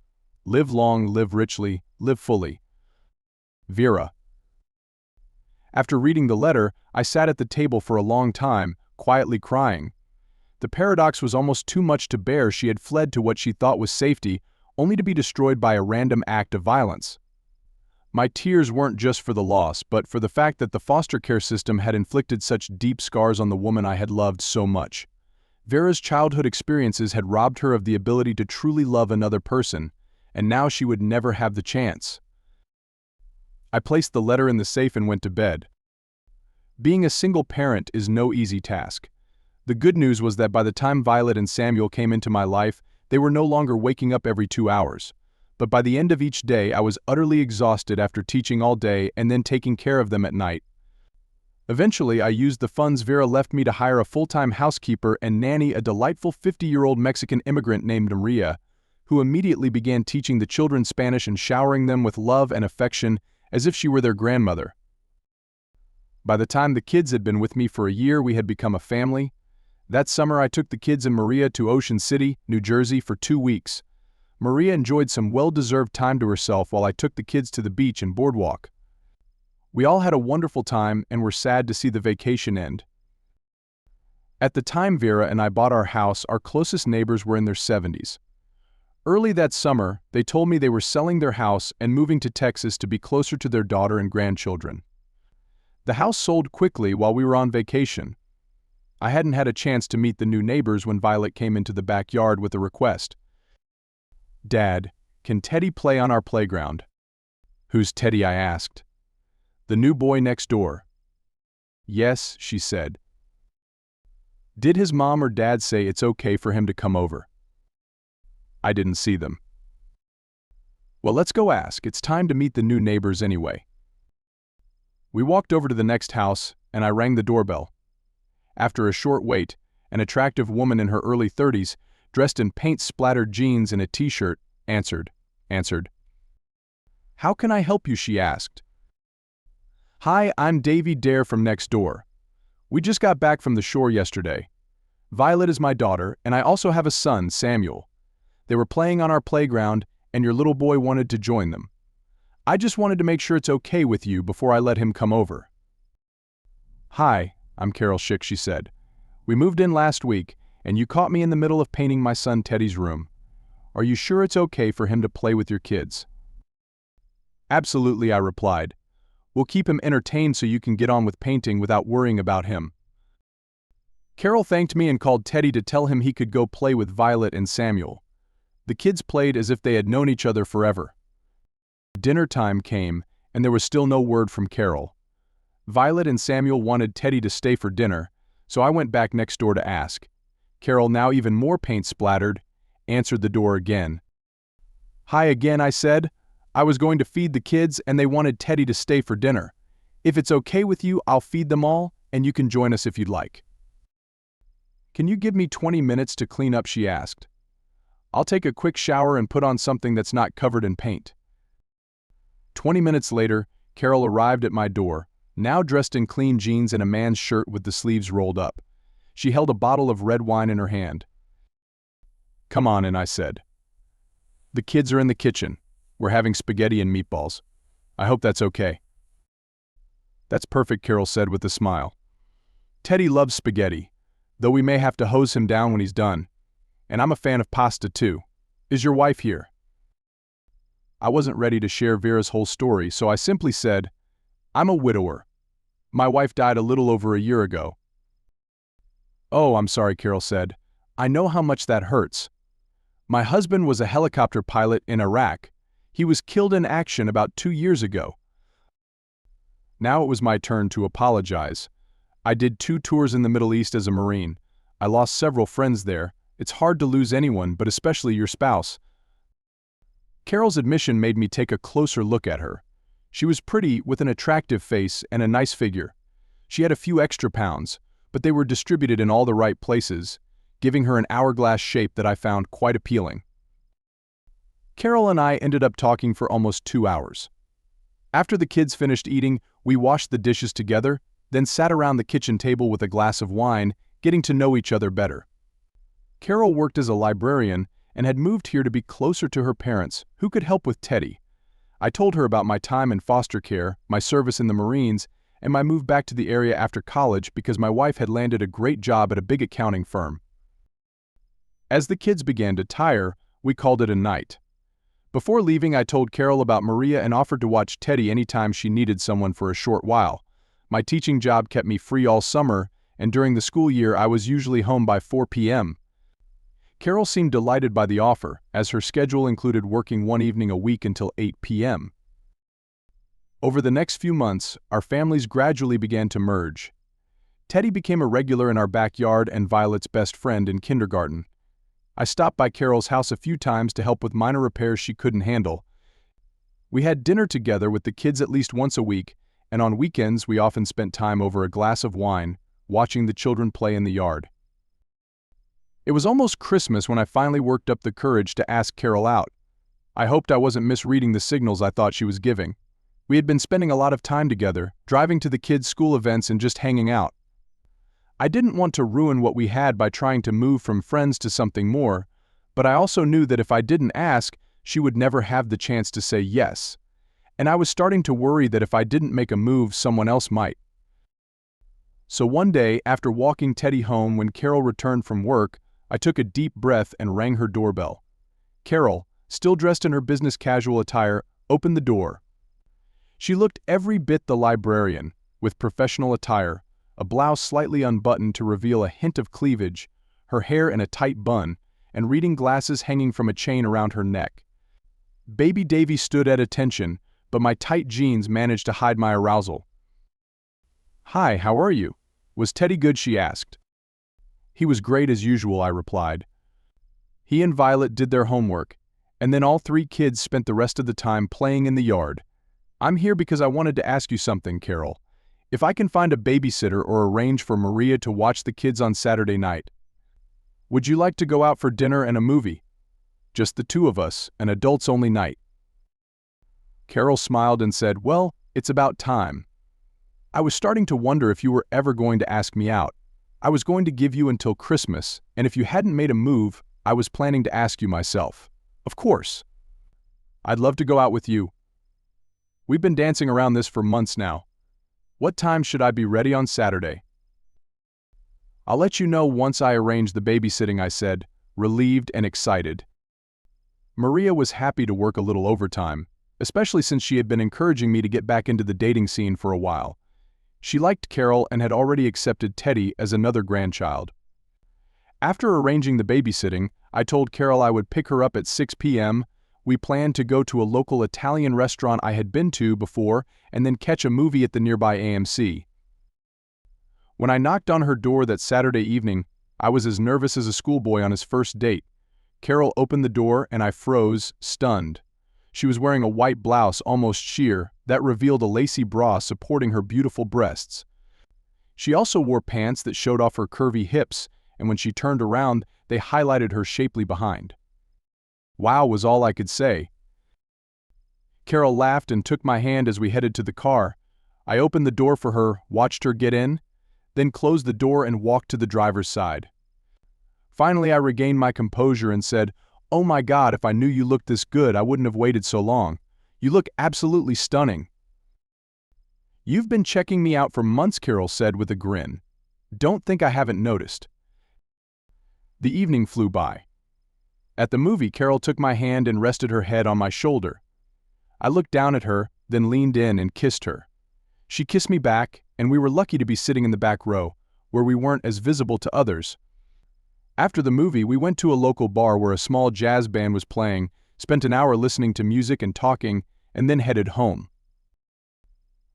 Live long, live richly, live fully. Vera. After reading the letter, I sat at the table for a long time, quietly crying. The paradox was almost too much to bear. She had fled to what she thought was safety, only to be destroyed by a random act of violence. My tears weren't just for the loss, but for the fact that the foster care system had inflicted such deep scars on the woman I had loved so much. Vera's childhood experiences had robbed her of the ability to truly love another person, and now she would never have the chance. I placed the letter in the safe and went to bed. Being a single parent is no easy task. The good news was that by the time Violet and Samuel came into my life, they were no longer waking up every 2 hours. But by the end of each day, I was utterly exhausted after teaching all day and then taking care of them at night. Eventually, I used the funds Vera left me to hire a full-time housekeeper and nanny, a delightful 50-year-old Mexican immigrant named Maria, who immediately began teaching the children Spanish and showering them with love and affection as if she were their grandmother. By the time the kids had been with me for a year, we had become a family. That summer, I took the kids and Maria to Ocean City, New Jersey for 2 weeks. Maria enjoyed some well-deserved time to herself while I took the kids to the beach and boardwalk. We all had a wonderful time and were sad to see the vacation end. At the time Vera and I bought our house, our closest neighbors were in their 70s. Early that summer, they told me they were selling their house and moving to Texas to be closer to their daughter and grandchildren. The house sold quickly while we were on vacation. I hadn't had a chance to meet the new neighbors when Violet came into the backyard with a request. "Dad, can Teddy play on our playground?" "Who's Teddy?" I asked. "The new boy next door." "Yes," she said. "Did his mom or dad say it's okay for him to come over?" "I didn't see them." "Well, let's go ask. It's time to meet the new neighbors anyway." We walked over to the next house, and I rang the doorbell. After a short wait, an attractive woman in her early 30s, dressed in paint-splattered jeans and a t-shirt, answered. "How can I help you?" she asked. "Hi, I'm Davy Dare from next door. We just got back from the shore yesterday. Violet is my daughter, and I also have a son, Samuel. They were playing on our playground, and your little boy wanted to join them. I just wanted to make sure it's okay with you before I let him come over." "Hi, I'm Carol Schick," she said. "We moved in last week, and you caught me in the middle of painting my son Teddy's room. Are you sure it's okay for him to play with your kids?" "Absolutely," I replied. "We'll keep him entertained so you can get on with painting without worrying about him." Carol thanked me and called Teddy to tell him he could go play with Violet and Samuel. The kids played as if they had known each other forever. Dinner time came, and there was still no word from Carol. Violet and Samuel wanted Teddy to stay for dinner, so I went back next door to ask. Carol, now even more paint-splattered, answered the door again. "Hi again," I said. "I was going to feed the kids, and they wanted Teddy to stay for dinner. If it's okay with you, I'll feed them all, and you can join us if you'd like." "Can you give me 20 minutes to clean up?" she asked. "I'll take a quick shower and put on something that's not covered in paint." 20 minutes later, Carol arrived at my door, now dressed in clean jeans and a man's shirt with the sleeves rolled up. She held a bottle of red wine in her hand. "Come on in," I said. "The kids are in the kitchen. We're having spaghetti and meatballs. I hope that's okay." "That's perfect," Carol said with a smile. "Teddy loves spaghetti, though we may have to hose him down when he's done. And I'm a fan of pasta too. Is your wife here?" I wasn't ready to share Vera's whole story, so I simply said, "I'm a widower. My wife died a little over a year ago." "Oh, I'm sorry," Carol said. "I know how much that hurts. My husband was a helicopter pilot in Iraq. He was killed in action about 2 years ago." Now it was my turn to apologize. I did 2 tours in the Middle East as a Marine. I lost several friends there. It's hard to lose anyone, but especially your spouse. Carol's admission made me take a closer look at her. She was pretty, with an attractive face and a nice figure. She had a few extra pounds, but they were distributed in all the right places, giving her an hourglass shape that I found quite appealing. Carol and I ended up talking for almost 2 hours. After the kids finished eating, we washed the dishes together, then sat around the kitchen table with a glass of wine, getting to know each other better. Carol worked as a librarian and had moved here to be closer to her parents, who could help with Teddy. I told her about my time in foster care, my service in the Marines, and my move back to the area after college because my wife had landed a great job at a big accounting firm. As the kids began to tire, we called it a night. Before leaving, I told Carol about Maria and offered to watch Teddy anytime she needed someone for a short while. My teaching job kept me free all summer, and during the school year I was usually home by 4 p.m. Carol seemed delighted by the offer, as her schedule included working one evening a week until 8 p.m. Over the next few months, our families gradually began to merge. Teddy became a regular in our backyard and Violet's best friend in kindergarten. I stopped by Carol's house a few times to help with minor repairs she couldn't handle. We had dinner together with the kids at least once a week, and on weekends we often spent time over a glass of wine, watching the children play in the yard. It was almost Christmas when I finally worked up the courage to ask Carol out. I hoped I wasn't misreading the signals I thought she was giving. We had been spending a lot of time together, driving to the kids' school events and just hanging out. I didn't want to ruin what we had by trying to move from friends to something more, but I also knew that if I didn't ask, she would never have the chance to say yes. And I was starting to worry that if I didn't make a move, someone else might. So one day, after walking Teddy home when Carol returned from work, I took a deep breath and rang her doorbell. Carol, still dressed in her business casual attire, opened the door. She looked every bit the librarian, with professional attire, a blouse slightly unbuttoned to reveal a hint of cleavage, her hair in a tight bun, and reading glasses hanging from a chain around her neck. Baby Davy stood at attention, but my tight jeans managed to hide my arousal. "Hi, how are you? Was Teddy good?" she asked. "He was great as usual," I replied. He and Violet did their homework, and then all three kids spent the rest of the time playing in the yard. "I'm here because I wanted to ask you something, Carol. If I can find a babysitter or arrange for Maria to watch the kids on Saturday night. Would you like to go out for dinner and a movie? Just the two of us, an adults-only night." Carol smiled and said, "Well, it's about time. I was starting to wonder if you were ever going to ask me out. I was going to give you until Christmas, and if you hadn't made a move, I was planning to ask you myself. Of course. I'd love to go out with you. We've been dancing around this for months now. What time should I be ready on Saturday?" "I'll let you know once I arrange the babysitting," I said, relieved and excited. Maria was happy to work a little overtime, especially since she had been encouraging me to get back into the dating scene for a while. She liked Carol and had already accepted Teddy as another grandchild. After arranging the babysitting, I told Carol I would pick her up at 6 p.m. We planned to go to a local Italian restaurant I had been to before and then catch a movie at the nearby AMC. When I knocked on her door that Saturday evening, I was as nervous as a schoolboy on his first date. Carol opened the door and I froze, stunned. She was wearing a white blouse, almost sheer, that revealed a lacy bra supporting her beautiful breasts. She also wore pants that showed off her curvy hips, and when she turned around, they highlighted her shapely behind. "Wow," was all I could say. Carol laughed and took my hand as we headed to the car. I opened the door for her, watched her get in, then closed the door and walked to the driver's side. Finally, I regained my composure and said, "Oh my God, if I knew you looked this good, I wouldn't have waited so long. You look absolutely stunning." "You've been checking me out for months," Carol said with a grin. "Don't think I haven't noticed." The evening flew by. At the movie, Carol took my hand and rested her head on my shoulder. I looked down at her, then leaned in and kissed her. She kissed me back, and we were lucky to be sitting in the back row, where we weren't as visible to others. After the movie, we went to a local bar where a small jazz band was playing, spent an hour listening to music and talking, and then headed home.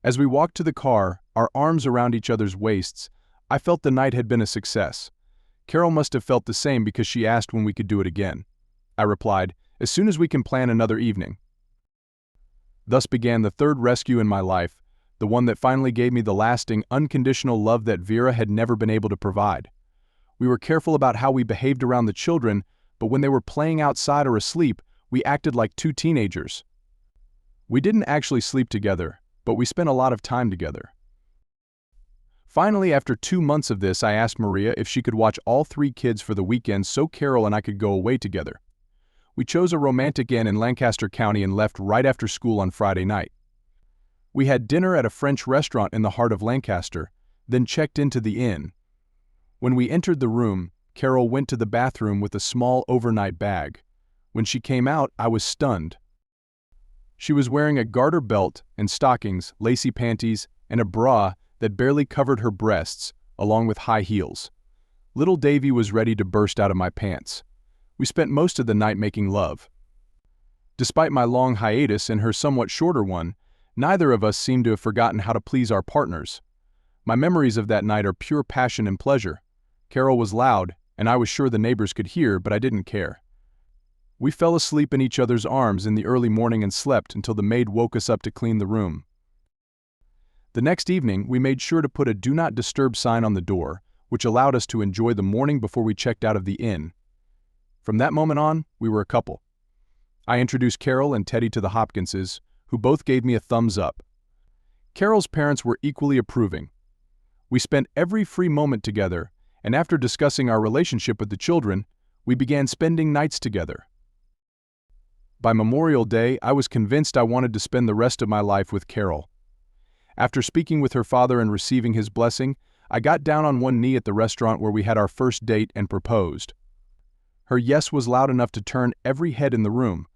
As we walked to the car, our arms around each other's waists, I felt the night had been a success. Carol must have felt the same because she asked when we could do it again. I replied, "As soon as we can plan another evening." Thus began the third rescue in my life, the one that finally gave me the lasting, unconditional love that Vera had never been able to provide. We were careful about how we behaved around the children, but when they were playing outside or asleep, we acted like two teenagers. We didn't actually sleep together, but we spent a lot of time together. Finally, after 2 months of this, I asked Maria if she could watch all 3 kids for the weekend so Carol and I could go away together. We chose a romantic inn in Lancaster County and left right after school on Friday night. We had dinner at a French restaurant in the heart of Lancaster, then checked into the inn. When we entered the room, Carol went to the bathroom with a small overnight bag. When she came out, I was stunned. She was wearing a garter belt and stockings, lacy panties, and a bra that barely covered her breasts, along with high heels. Little Davy was ready to burst out of my pants. We spent most of the night making love. Despite my long hiatus and her somewhat shorter one, neither of us seemed to have forgotten how to please our partners. My memories of that night are pure passion and pleasure. Carol was loud, and I was sure the neighbors could hear, but I didn't care. We fell asleep in each other's arms in the early morning and slept until the maid woke us up to clean the room. The next evening, we made sure to put a "Do Not Disturb" sign on the door, which allowed us to enjoy the morning before we checked out of the inn. From that moment on, we were a couple. I introduced Carol and Teddy to the Hopkinses, who both gave me a thumbs up. Carol's parents were equally approving. We spent every free moment together, and after discussing our relationship with the children, we began spending nights together. By Memorial Day, I was convinced I wanted to spend the rest of my life with Carol. After speaking with her father and receiving his blessing, I got down on one knee at the restaurant where we had our first date and proposed. Her yes was loud enough to turn every head in the room.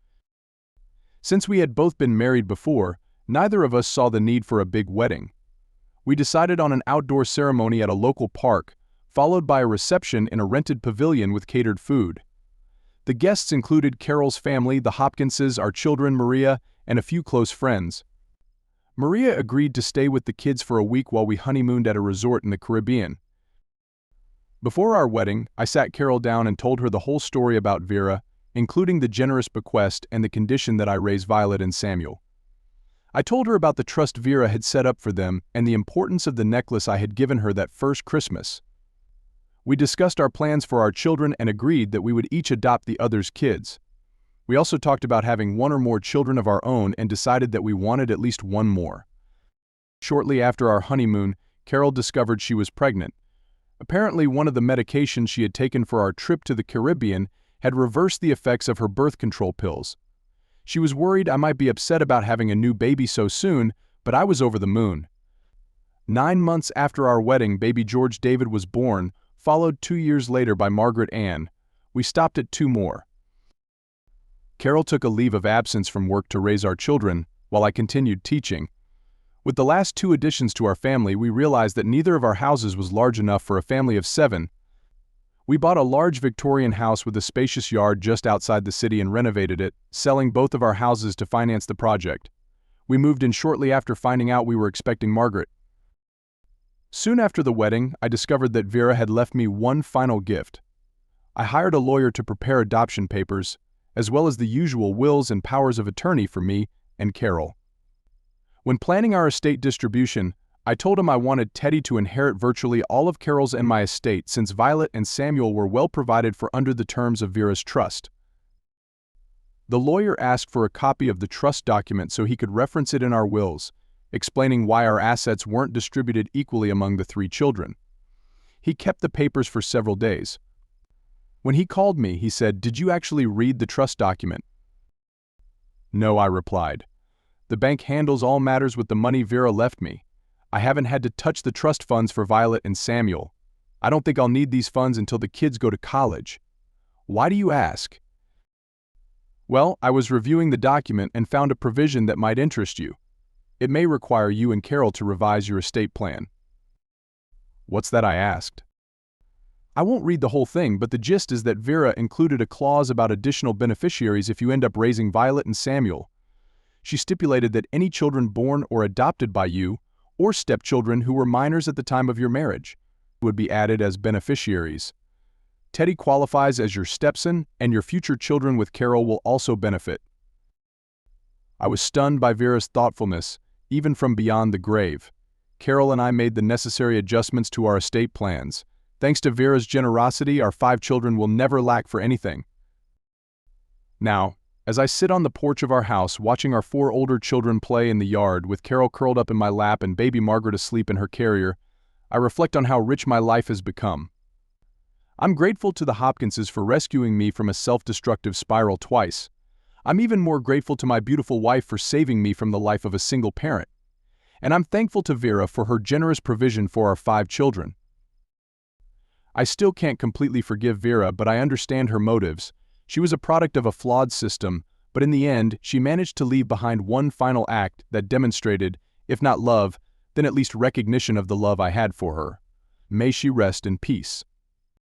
Since we had both been married before, neither of us saw the need for a big wedding. We decided on an outdoor ceremony at a local park, followed by a reception in a rented pavilion with catered food. The guests included Carol's family, the Hopkinses, our children, Maria, and a few close friends. Maria agreed to stay with the kids for a week while we honeymooned at a resort in the Caribbean. Before our wedding, I sat Carol down and told her the whole story about Vera, including the generous bequest and the condition that I raise Violet and Samuel. I told her about the trust Vera had set up for them and the importance of the necklace I had given her that first Christmas. We discussed our plans for our children and agreed that we would each adopt the other's kids. We also talked about having one or more children of our own and decided that we wanted at least one more. Shortly after our honeymoon, Carol discovered she was pregnant. Apparently, one of the medications she had taken for our trip to the Caribbean had reversed the effects of her birth control pills. She was worried I might be upset about having a new baby so soon, but I was over the moon. 9 months after our wedding, baby George David was born, followed 2 years later by Margaret Ann. We stopped at 2 more. Carol took a leave of absence from work to raise our children, while I continued teaching. With the last 2 additions to our family, we realized that neither of our houses was large enough for a family of 7. We bought a large Victorian house with a spacious yard just outside the city and renovated it, selling both of our houses to finance the project. We moved in shortly after finding out we were expecting Margaret. Soon after the wedding, I discovered that Vera had left me one final gift. I hired a lawyer to prepare adoption papers, as well as the usual wills and powers of attorney for me and Carol. When planning our estate distribution, I told him I wanted Teddy to inherit virtually all of Carol's and my estate since Violet and Samuel were well provided for under the terms of Vera's trust. The lawyer asked for a copy of the trust document so he could reference it in our wills, explaining why our assets weren't distributed equally among the 3 children. He kept the papers for several days. When he called me, he said, "Did you actually read the trust document?" "No," I replied. "The bank handles all matters with the money Vera left me. I haven't had to touch the trust funds for Violet and Samuel. I don't think I'll need these funds until the kids go to college." "Why do you ask?" "Well, I was reviewing the document and found a provision that might interest you. It may require you and Carol to revise your estate plan." "What's that?" I asked. "I won't read the whole thing, but the gist is that Vera included a clause about additional beneficiaries if you end up raising Violet and Samuel. She stipulated that any children born or adopted by you, or stepchildren who were minors at the time of your marriage, would be added as beneficiaries. Teddy qualifies as your stepson, and your future children with Carol will also benefit." I was stunned by Vera's thoughtfulness, even from beyond the grave. Carol and I made the necessary adjustments to our estate plans. Thanks to Vera's generosity, our 5 children will never lack for anything. Now, as I sit on the porch of our house watching our 4 older children play in the yard with Carol curled up in my lap and baby Margaret asleep in her carrier, I reflect on how rich my life has become. I'm grateful to the Hopkinses for rescuing me from a self-destructive spiral twice. I'm even more grateful to my beautiful wife for saving me from the life of a single parent. And I'm thankful to Vera for her generous provision for our 5 children. I still can't completely forgive Vera, but I understand her motives. She was a product of a flawed system, but in the end, she managed to leave behind one final act that demonstrated, if not love, then at least recognition of the love I had for her. May she rest in peace.